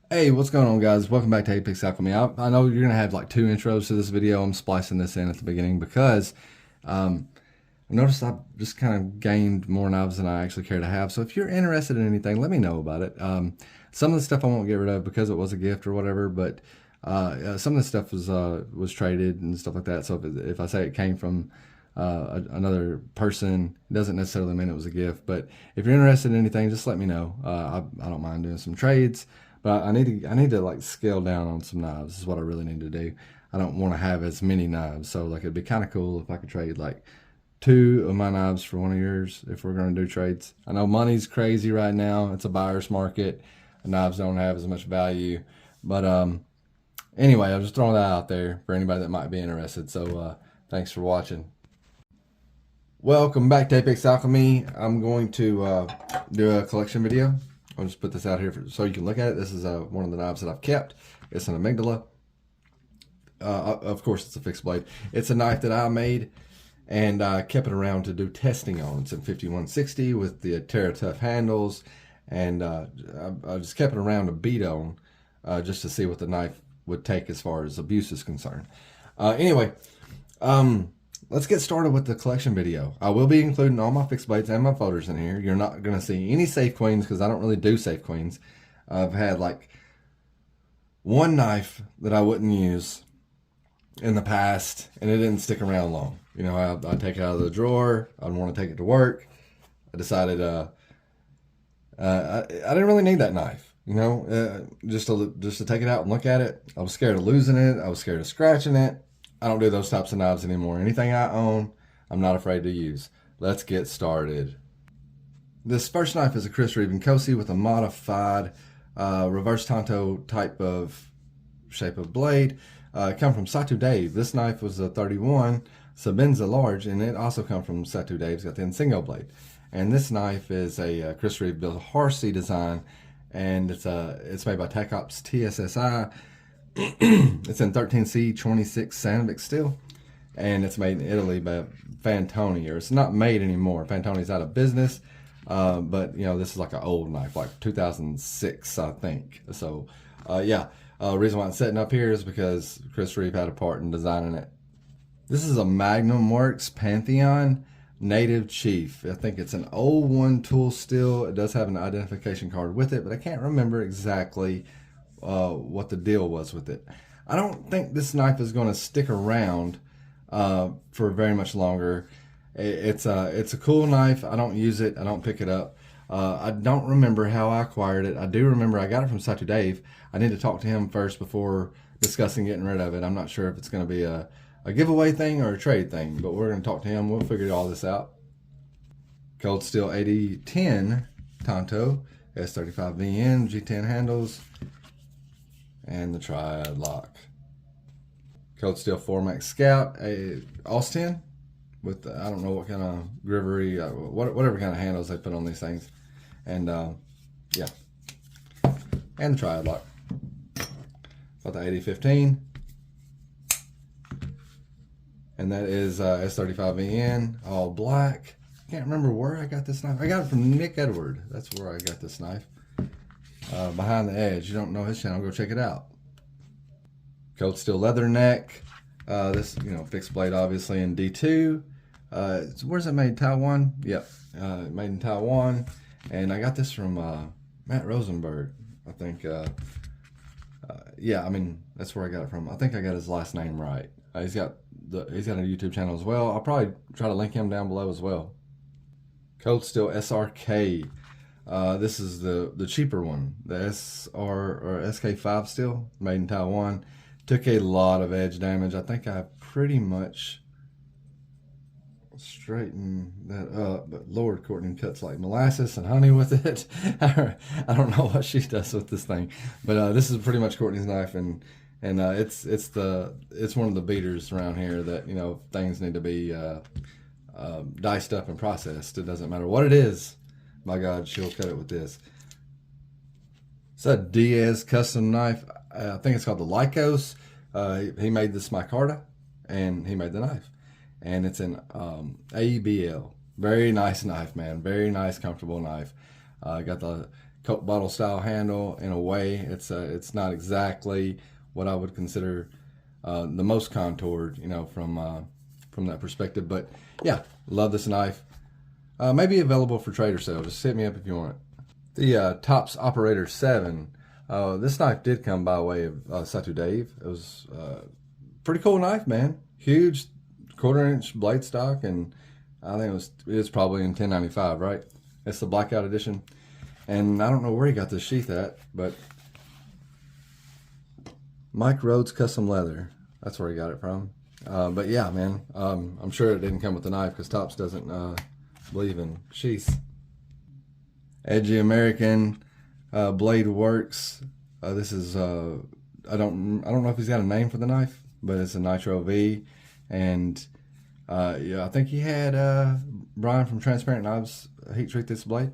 Hey, what's going on, guys? Welcome back to Apex Alchemy. I know you're going to have like two intros to this video. I'm splicing this in at the beginning because I noticed I've just kind of gained more knives than I actually care to have. So if you're interested in anything, let me know about it. Some of the stuff I won't get rid of because it was a gift or whatever, but some of the stuff was traded and stuff like that. So if I say it came from another person, it doesn't necessarily mean it was a gift. But if you're interested in anything, just let me know. I don't mind doing some trades. But I need to like scale down on some knives. This is what I really need to do. I don't want to have as many knives. So like it'd be kind of cool if I could trade like two of my knives for one of yours if we're going to do trades. I know money's crazy right now. It's a buyer's market. Knives don't have as much value. But anyway, I'm just throwing that out there for anybody that might be interested. So thanks for watching. Welcome back to Apex Alchemy. I'm going to do a collection video. I'll just put this out here so you can look at it. This is one of the knives that I've kept. It's an amygdala. Of course, it's a fixed blade. It's a knife that I made and I kept it around to do testing on. It's in 5160 with the Tuff handles, and I just kept it around to beat on just to see what the knife would take as far as abuse is concerned. Anyway, let's get started with the collection video. I will be including all my fixed blades and my folders in here. You're not going to see any safe queens because I don't really do safe queens. I've had like one knife that I wouldn't use in the past, and it didn't stick around long. You know, I'd take it out of the drawer. I'd want to take it to work. I decided I didn't really need that knife. You know, just to take it out and look at it. I was scared of losing it. I was scared of scratching it. I don't do those types of knives anymore. Anything I own, I'm not afraid to use. Let's get started. This first knife is a Reeve with a modified reverse tanto type of shape of blade. It come from Satu Dave. This knife was a 31 Sabenza large, and it also come from Satu Dave's. Got the Nsingo blade. And this knife is a Reeve built Harsey design, and it's made by Tech Ops TSSI. It's in 13C26 Sandvik steel, and it's made in Italy by Fantoni, or it's not made anymore. Fantoni's out of business, but you know, this is like an old knife, like 2006, I think. So yeah, the reason why it's sitting up here is because Reeve had a part in designing it. This is a Magnum Works Pantheon Native Chief. I think it's an 01 tool steel. It does have an identification card with it, but I can't remember exactly what the deal was with it. I don't think this knife is going to stick around for very much longer. It's a cool knife. I don't use it. I don't pick it up. I don't remember how I acquired it. I do remember I got it from Satu Dave. I need to talk to him first before discussing getting rid of it. I'm not sure if it's going to be a giveaway thing or a trade thing, but we're going to talk to him. We'll figure all this out. Cold Steel 8010 Tonto S35VN G10 handles, and the triad lock. Cold Steel 4MAX Scout, a Austin with the, I don't know what kind of grivery, whatever kind of handles they put on these things, and yeah, and the triad lock. Got the 8015, and that is S35VN, all black. Can't remember where I got this knife. I got it from Nick Edward. That's where I got this knife. Behind the Edge. You don't know his channel, go check it out. Cold Steel leather neck. This, you know, fixed blade obviously in D2. Where's it made? Taiwan? Yep. Made in Taiwan. And I got this from Matt Rosenberg, I think. Yeah, I mean, that's where I got it from. I think I got his last name right. He's got a YouTube channel as well. I'll probably try to link him down below as well. Cold Steel SRK. This is the cheaper one, the SR or SK5 steel, made in Taiwan. Took a lot of edge damage. I think I pretty much straightened that up, but Lord, Courtney cuts like molasses and honey with it. I don't know what she does with this thing, but this is pretty much Courtney's knife, and it's one of the beaters around here that, you know, things need to be diced up and processed. It doesn't matter what it is. My God, she'll cut it with this. It's a Diaz custom knife. I think it's called the Lycos. He made this micarta, and he made the knife. And it's in ABL. Very nice knife, man. Very nice, comfortable knife. Got the Coke bottle style handle in a way. It's not exactly what I would consider the most contoured, you know, from that perspective. But yeah, love this knife. Maybe available for trade or sale. Just hit me up if you want it. The Tops Operator 7. This knife did come by way of Satu Dave. It was pretty cool knife, man. Huge 1/4 inch blade stock, and I think it's probably in 1095, right? It's the blackout edition, and I don't know where he got this sheath at, but Mike Rhodes Custom Leather. That's where he got it from. But yeah, man, I'm sure it didn't come with the knife because Tops doesn't believe in sheaths. Edgy American Bladeworks. This is I don't know if he's got a name for the knife, but it's a Nitro V, and yeah, I think he had Brian from Transparent Knives heat treat this blade,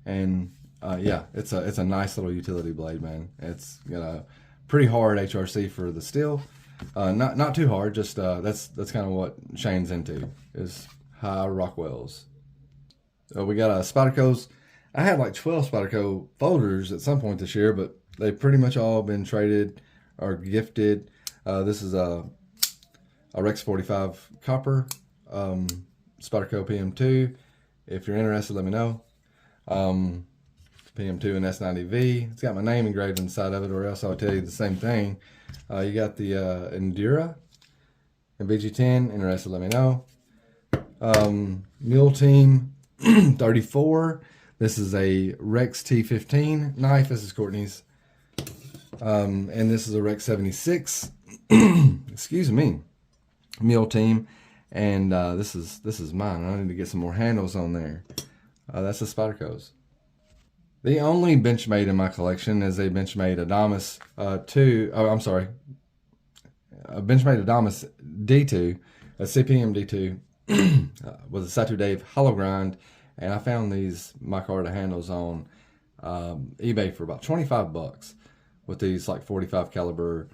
and yeah, it's a nice little utility blade, man. It's got a pretty hard HRC for the steel, not too hard. Just that's kind of what Shane's into, is high Rockwells. We got a Spyderco's. I had like 12 Spyderco folders at some point this year, but they've pretty much all been traded or gifted. This is a Rex 45 copper Spyderco PM2. If you're interested, let me know. PM2 and S90V. It's got my name engraved inside of it, or else I'll tell you the same thing. You got the Endura and VG10. Interested, let me know. Mule Team 34. This is a Rex T15 knife. This is Courtney's. And this is a Rex 76. Excuse me. Mule Team. And this is mine. I need to get some more handles on there. That's the Spyderco's. The only Benchmade in my collection is a Benchmade Adams a Benchmade Adams D2, a CPM D2 with a Satu Dave hollow grind. And I found these micarta handles on eBay for about 25 bucks with these like 45 caliber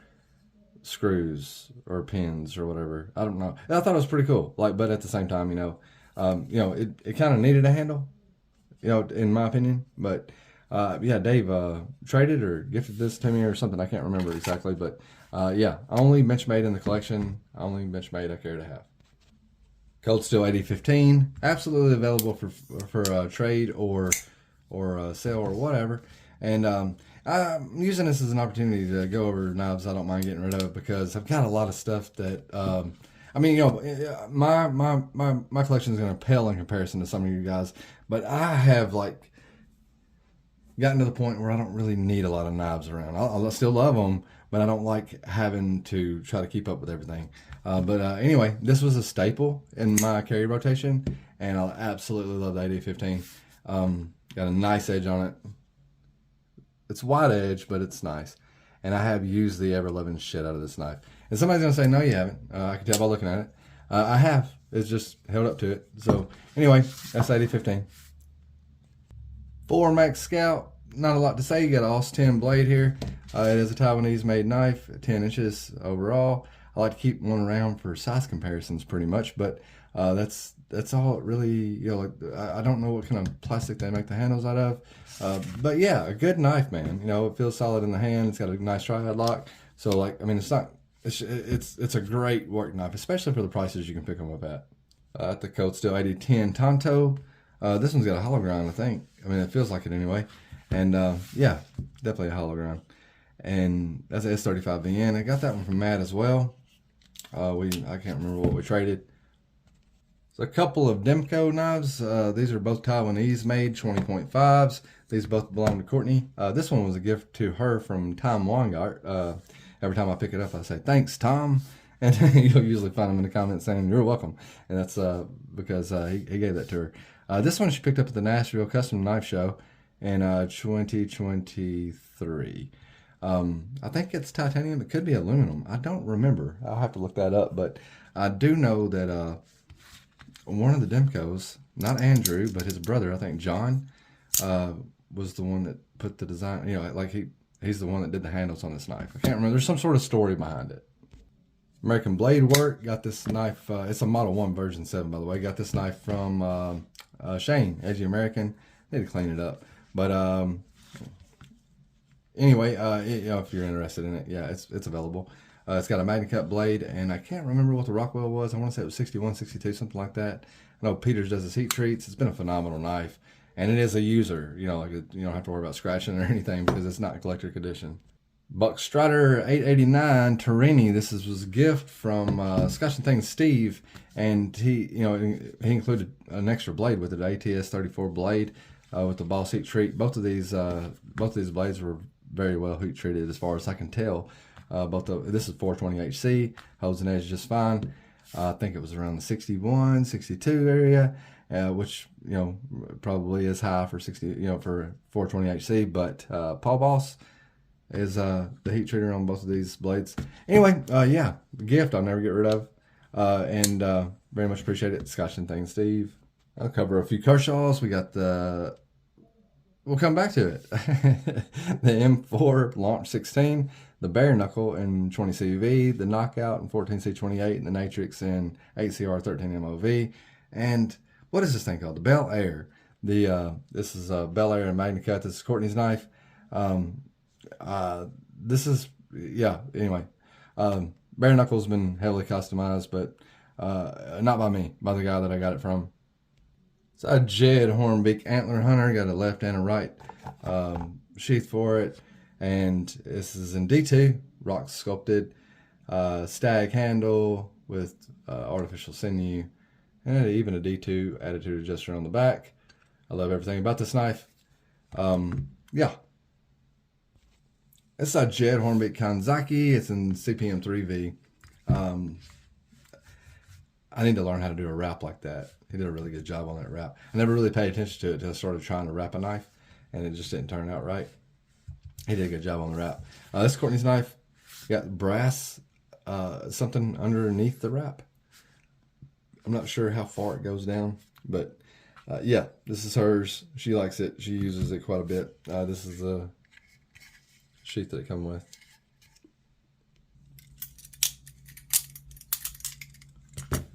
screws or pins or whatever. I don't know. I thought it was pretty cool. Like, but at the same time, it kind of needed a handle, in my opinion. But yeah, Dave traded or gifted this to me or something. I can't remember exactly, but yeah, only Benchmade in the collection. Only Benchmade I care to have. Cold Steel 8015, absolutely available for trade or sale or whatever. And I'm using this as an opportunity to go over knives I don't mind getting rid of, because I've got a lot of stuff that my collection is going to pale in comparison to some of you guys, but I have like gotten to the point where I don't really need a lot of knives around. I still love them, but I don't like having to try to keep up with everything. Anyway, this was a staple in my carry rotation, and I absolutely love the 8015. Got a nice edge on it. It's wide edge, but it's nice. And I have used the ever-loving shit out of this knife. And somebody's going to say, no, you haven't. I can tell by looking at it. I have. It's just held up to it. So, anyway, that's 8015. 4 Max Scout. Not a lot to say. You got an AUS 10 blade here. It is a Taiwanese-made knife, 10 inches overall. I like to keep one around for size comparisons pretty much, but that's all it really, I don't know what kind of plastic they make the handles out of. But yeah, a good knife, man. It feels solid in the hand. It's got a nice tri-head lock. So it's a great work knife, especially for the prices you can pick them up at. At the Cold Steel 8010 Tonto. This one's got a hollow grind, I think. I mean, it feels like it anyway. And yeah, definitely a hollow grind. And that's an S35VN. I got that one from Matt as well. I can't remember what we traded. So a couple of Demco knives. These are both Taiwanese made 20.5s. These both belong to Courtney. This one was a gift to her from Tom Wangart. Every time I pick it up, I say, thanks, Tom. And you'll usually find him in the comments saying, you're welcome. And that's because he gave that to her. This one she picked up at the Nashville Custom Knife Show in 2023. I think it's titanium. It could be aluminum. I don't remember. I'll have to look that up. But I do know that one of the Demcos, not Andrew, but his brother, I think John, was the one that put the design, he's the one that did the handles on this knife. I can't remember. There's some sort of story behind it. American Bladework. Got this knife. It's a Model 1 version 7, by the way. Got this knife from Shane, Edgy American. Need to clean it up. But anyway, you know, if you're interested in it, yeah, it's available. It's got a Magna Cut blade, and I can't remember what the Rockwell was. I want to say it was 61, 62, something like that. I know Peters does his heat treats. It's been a phenomenal knife, and it is a user. You know, like you don't have to worry about scratching or anything because it's not collector condition. Buck Strider 889 Trini. This was a gift from Scotch and Things Steve, and he included an extra blade with it, ATS 34 blade with the Boss heat treat. Both of these blades were very well heat treated as far as I can tell. This is 420HC, holds an edge just fine. I think it was around the 61, 62 area, which probably is high for 60, for 420HC. But Paul Boss is the heat treater on both of these blades. Anyway, yeah, the gift I'll never get rid of, and very much appreciate it. Scotch and Things Steve. I'll cover a few Kershaws. We got we'll come back to it. The M4 Launch 16, the Bare Knuckle in 20 CV, the Knockout in 14 C28, and the Natrix in 8 CR 13 MOV. And what is this thing called? The Bel Air. This is Bel Air and Magna Cut. This is Courtney's knife. This is, yeah, anyway. Bare Knuckle's been heavily customized, but not by me, by the guy that I got it from. It's a Jed Hornbeak Antler Hunter. Got a left and a right sheath for it. And this is in D2, rock sculpted, stag handle with artificial sinew, and even a D2 attitude adjuster on the back. I love everything about this knife. Yeah. It's a Jed Hornbeak Kanzaki. It's in CPM 3V. I need to learn how to do a wrap like that. He did a really good job on that wrap. I never really paid attention to it until I started trying to wrap a knife, and it just didn't turn out right. He did a good job on the wrap. This is Courtney's knife. Got brass something underneath the wrap. I'm not sure how far it goes down, but yeah, this is hers. She likes it. She uses it quite a bit. This is the sheath that it comes with.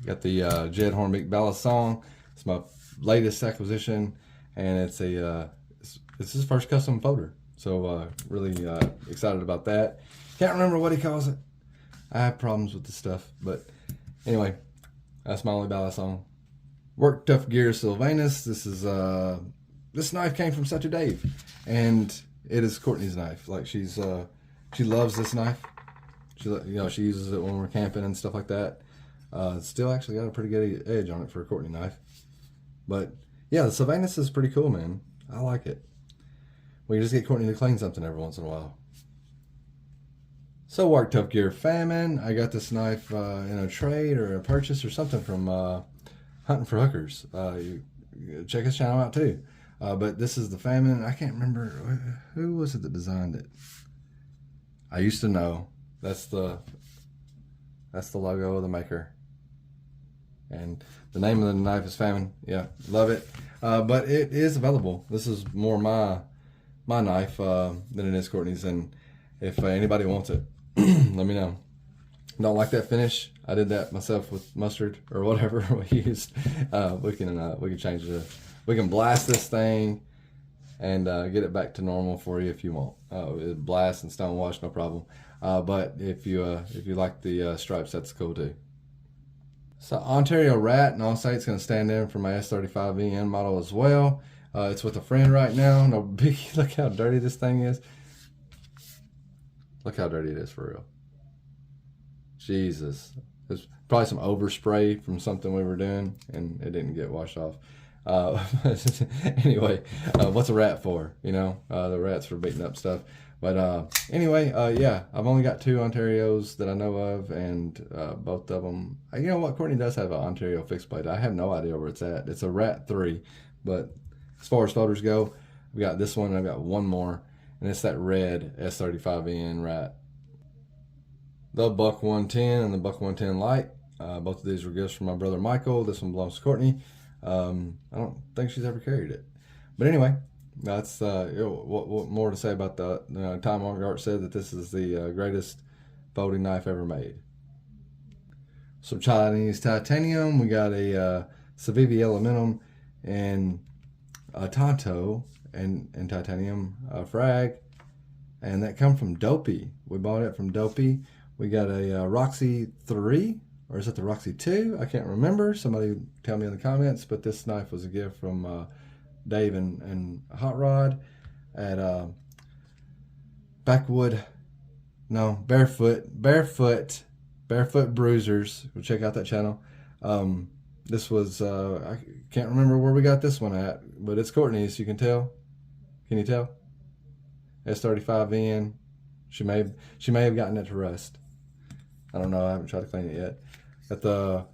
Got the Jed Hornbeak Balisong. It's my latest acquisition, and it's his first custom folder. So really excited about that. Can't remember what he calls it. I have problems with this stuff, but anyway, that's my only Balisong. Work Tough Gear Sylvanus. This is this knife came from such a Dave, and it is Courtney's knife. Like she loves this knife. She uses it when we're camping and stuff like that. Still actually got a pretty good edge on it for a Courtney knife. But yeah, the Sylvanus is pretty cool, man. I like it. We just get Courtney to clean something every once in a while. So Work Tough Gear Famine. I got this knife in a trade or a purchase or something from Hunting for Hookers. Check his channel out too. But this is the Famine. I can't remember who was it that designed it. I used to know. That's the logo of the maker. And the name of the knife is Famine. Yeah, love it. But it is available. This is more my knife than it is Courtney's. And if anybody wants it, let me know. Don't like that finish? I did that myself with mustard or whatever we used. We can change it. We can blast this thing and get it back to normal for you if you want. It blasts and stone wash, no problem. But if you like the stripes, that's cool too. So Ontario Rat, and I'll say it's going to stand in for my S35VN model as well. It's with a friend right now. No biggie. Look how dirty this thing is. Look how dirty it is for real. Jesus. There's probably some overspray from something we were doing, and it didn't get washed off. Anyway, what's a rat for? The rat's for beating up stuff. But anyway, yeah, I've only got 2 Ontarios that I know of, and both of them. You know what? Courtney does have an Ontario fixed blade. I have no idea where it's at. It's a Rat 3, but as far as folders go, we got this one, and I've got one more, and it's that red S35VN Rat. The Buck 110 and the Buck 110 Light. Both of these were gifts from my brother Michael. This one belongs to Courtney. I don't think she's ever carried it, but anyway. That's what more to say about the Tom Art said that this is the greatest folding knife ever made. Some Chinese titanium. We got a Civivi Elementum and a Tonto and titanium frag, and that come from Dopey. We bought it from Dopey. We got a Roxy 3, or is it the Roxy 2? I can't remember. Somebody tell me in the comments, but this knife was a gift from Dave and Hot Rod at Barefoot Bruisers. Go check out that channel. This was, I can't remember where we got this one at, but it's Courtney's, you can tell. Can you tell? S35N. She may have gotten it to rust. I don't know, I haven't tried to clean it yet. At the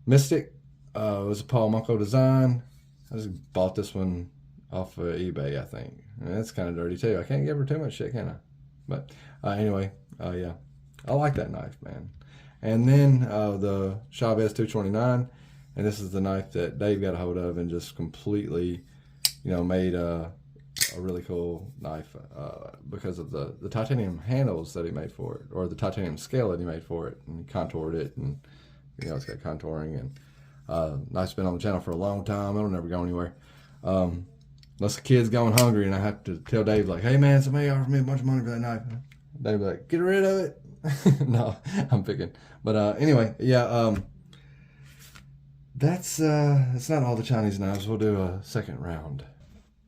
Mystic, it was a Paul Munko design. I just bought this one off of eBay, I think. And it's kind of dirty too. I can't give her too much shit, can I? But anyway, yeah. I like that knife, man. And then the Chavez 229, and this is the knife that Dave got a hold of and just completely, you know, made a really cool knife because of the titanium handles that he made for it, or the titanium scale that he made for it, and he contoured it, and you know, it's got contouring, and knife's been on the channel for a long time. It'll never go anywhere. Unless the kid's going hungry and I have to tell Dave, like, hey man, somebody offered me a bunch of money for that knife. Dave's like, get rid of it. No, I'm picking. But anyway, yeah, that's not all the Chinese knives. We'll do a second round.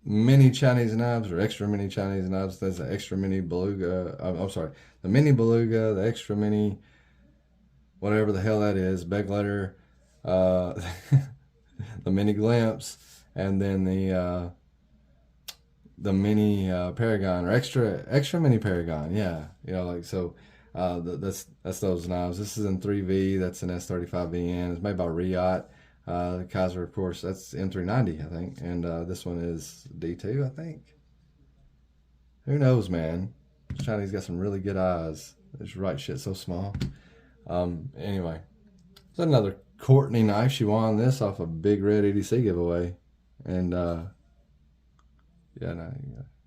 Mini Chinese knives, or extra mini Chinese knives. There's an extra mini beluga. I'm sorry, the mini beluga, the extra mini, whatever the hell that is, Begleiter, the mini glimpse, and then the mini Paragon, or extra mini Paragon. Yeah, you know, like, so that's those knives. This is in 3V. That's an S35VN. It's made by Riot. The Kizer, of course, that's M390, I think, and this one is D2, I think. Who knows, man? Chinese got some really good eyes. They just write shit so small. Anyway, there's another Courtney knife. She won this off a big red EDC giveaway, and yeah, no,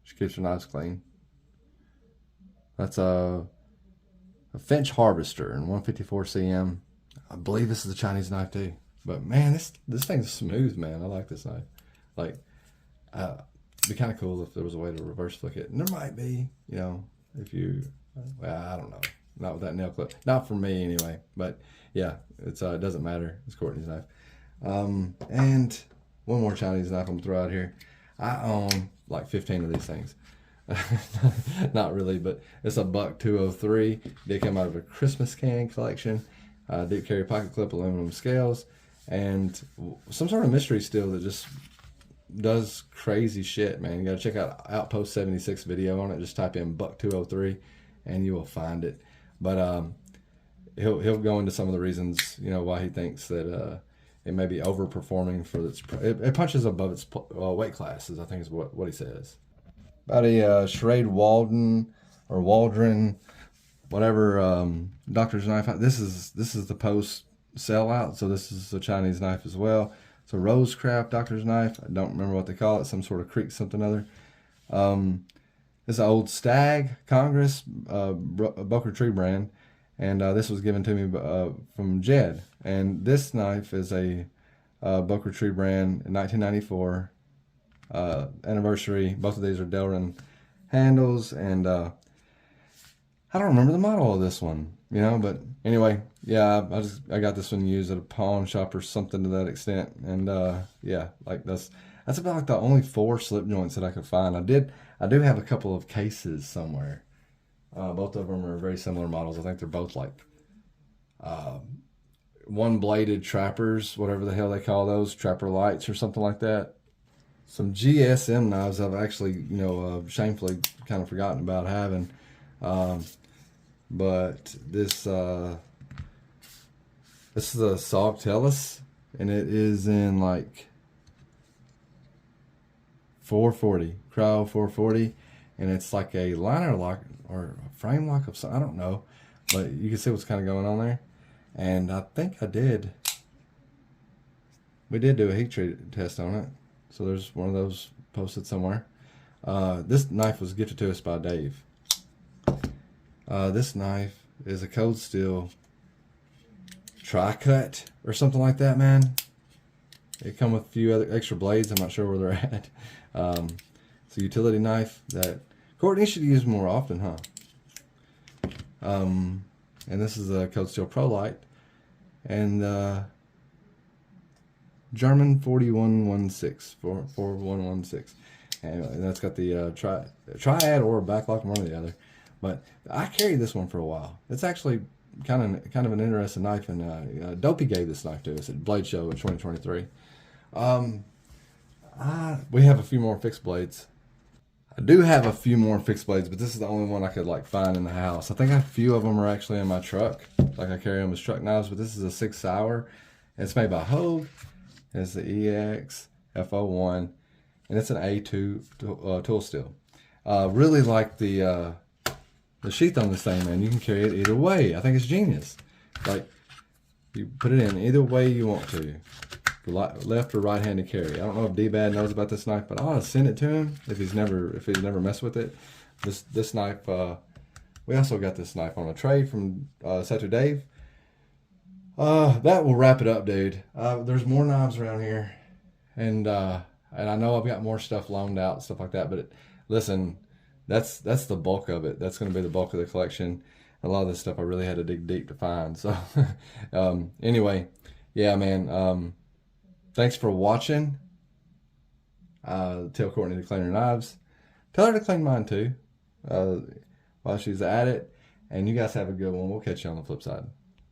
she keeps her knives clean. That's a Finch Harvester in 154 cm. I believe this is a Chinese knife too. But man, this thing's smooth, man. I like this knife. Like, it'd be kind of cool if there was a way to reverse flick it. And there might be, you know, if you, well, I don't know. Not with that nail clip. Not for me anyway. But yeah, it doesn't matter. It's Courtney's knife. And one more Chinese knife I'm gonna throw out here. I own like 15 of these things. Not really, but it's a Buck 203. They came out of a Christmas can collection. Deep carry pocket clip, aluminum scales, and some sort of mystery steel that just does crazy shit, man. You gotta check out Outpost 76 video on it. Just type in Buck 203 and you will find it. But he'll go into some of the reasons, you know, why he thinks that it may be overperforming for its, it punches above its weight classes, I think is what he says. About a Schrade Walden or Waldron, whatever, Drs Knife. This is the post sellout, so this is a Chinese knife as well. It's a Rosecraft Drs Knife. I don't remember what they call it, some sort of creek something other. It's an old Stag Congress Boca Tree brand, and this was given to me from Jed. And this knife is a Boca Tree brand in 1994 anniversary. Both of these are Delrin handles, and I don't remember the model of this one, you know, but anyway, yeah, I got this one used at a pawn shop or something to that extent, and yeah, like that's about like the only 4 slip joints that I could find. I do have a couple of cases somewhere. Both of them are very similar models. I think they're both like one-bladed trappers, whatever the hell they call those, trapper lights or something like that. Some GSM knives I've actually, you know, shamefully kind of forgotten about having. But this is a Sawtellus, and it is in like 440, cryo 440, and it's like a liner lock or a frame lock of some, I don't know, but you can see what's kind of going on there. And I think we did do a heat treat test on it, so there's one of those posted somewhere. This knife was gifted to us by Dave. This knife is a Cold Steel Tri-Cut or something like that, man. It comes with a few other extra blades. I'm not sure where they're at. It's a utility knife that Courtney should use more often, huh? And this is a Cold Steel Pro Light. And German 4116, 4116. Anyway, that's got the triad or backlock, one or the other. But I carried this one for a while. It's actually kind of an interesting knife, and Dopey gave this knife to us at Blade Show in 2023. We have a few more fixed blades. I do have a few more fixed blades, but this is the only one I could like find in the house. I think a few of them are actually in my truck. Like I carry them as truck knives, but this is a 6 Hour. It's made by Hogue. It's the EX F01, and it's an A2 tool steel. Really like the sheath on this thing, man. You can carry it either way. I think it's genius. Like, you put it in either way you want to. Left or right-handed carry. I don't know if D-Bad knows about this knife, but I ought to send it to him if he's never messed with it. This knife, we also got this knife on a trade from Setter Dave. That will wrap it up, dude. There's more knives around here, and I know I've got more stuff loaned out and stuff like that. But listen, that's the bulk of it. That's going to be the bulk of the collection. A lot of this stuff I really had to dig deep to find. So anyway, yeah, man. Thanks for watching. Tell Courtney to clean her knives. Tell her to clean mine too while she's at it. And you guys have a good one. We'll catch you on the flip side.